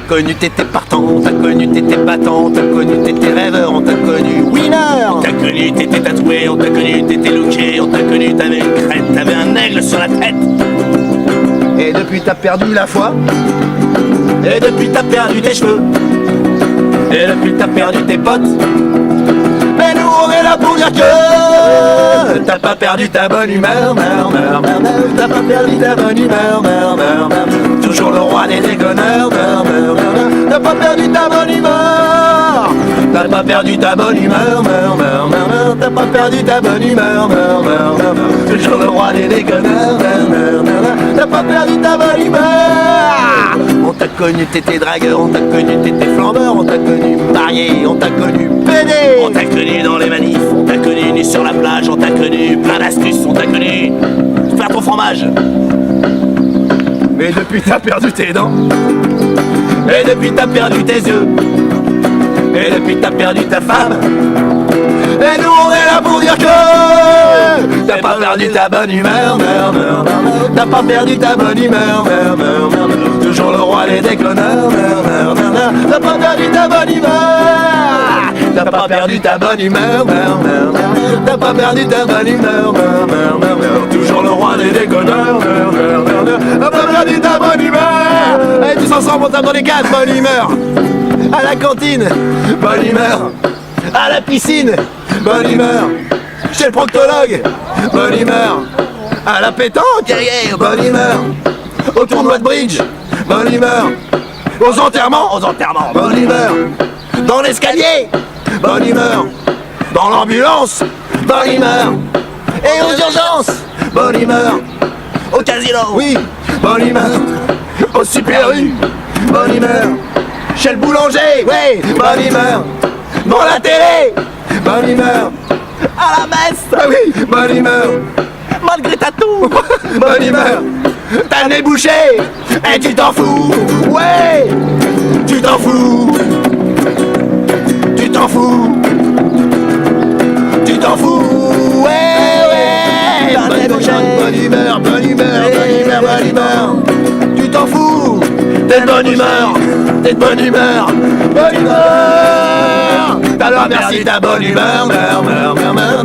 connu, t'étais partant, on t'a connu, t'étais battant, on t'a connu, t'étais rêveur, on t'a connu winner. On t'a connu, t'étais tatoué, on t'a connu, t'étais looké, on t'a connu, t'avais une crête, t'avais un aigle sur la tête. Et depuis t'as perdu la foi. Et depuis t'as perdu tes cheveux. Et depuis t'as perdu tes potes. Mais nous on est là pour dire que t'as pas perdu ta bonne humeur, t'as pas perdu ta bonne humeur, toujours le roi des déconneurs, t'as pas perdu ta bonne humeur, t'as pas perdu ta bonne humeur, t'as pas perdu ta bonne humeur, toujours le roi des déconneurs, t'as pas perdu ta bonne humeur. On t'a connu, t'étais dragueur, on t'a connu, t'étais flambeur, on t'a connu marié, on t'a connu pédé, on t'a connu dans les manifs, on t'a connu nu sur la plage, on t'a connu plein d'astuces, on t'a connu faire ton fromage. Mais depuis t'as perdu tes dents, et depuis t'as perdu tes yeux, et depuis t'as perdu ta femme. Et nous on est là pour dire que t'as pas perdu ta bonne humeur, t'as pas perdu ta bonne humeur, toujours le roi des déconneurs, t'as pas perdu ta bonne humeur, t'as pas perdu ta bonne humeur, t'as pas perdu ta bonne humeur, toujours le roi des déconneurs, t'as pas perdu ta bonne humeur. Allez tous ensemble on tape dans les quatre, bonne humeur. À la cantine, bonne humeur. À la piscine, bonne humeur. Chez le proctologue, bonne humeur. À la pétanque, bonne humeur. Au tournoi de bridge, bonne humeur. Aux enterrements, bonne humeur. Dans l'escalier, bonne humeur. Dans l'ambulance, bonne humeur. Et aux urgences, bonne humeur. Au casino, oui, bonne humeur. Au Super U, bonne humeur. Chez le boulanger, oui, bonne humeur. Dans la télé, bonne humeur. À la messe, ah oui, bonne humeur. Malgré ta toux, bonne humeur. T'as le nez bouché, et tu t'en fous, ouais. Tu t'en fous. Tu t'en fous. Tu t'en fous, ouais. T'as le nez bouché, bonne humeur, bonne humeur, bonne humeur, bonne humeur. Tu t'en fous. T'es de bonne humeur, t'es de bonne humeur, bonne humeur. T'as pas perdu ta bonne humeur,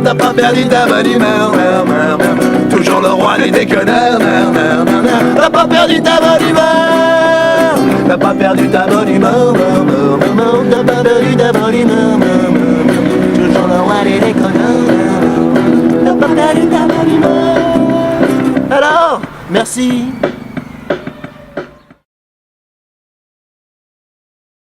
t'as pas perdu ta bonne humeur, toujours le roi des déconneurs, t'as pas perdu ta bonne humeur, t'as pas perdu ta bonne humeur, t'as pas perdu ta bonne humeur, toujours le roi des déconneurs, t'as pas perdu ta bonne humeur. Alors, merci.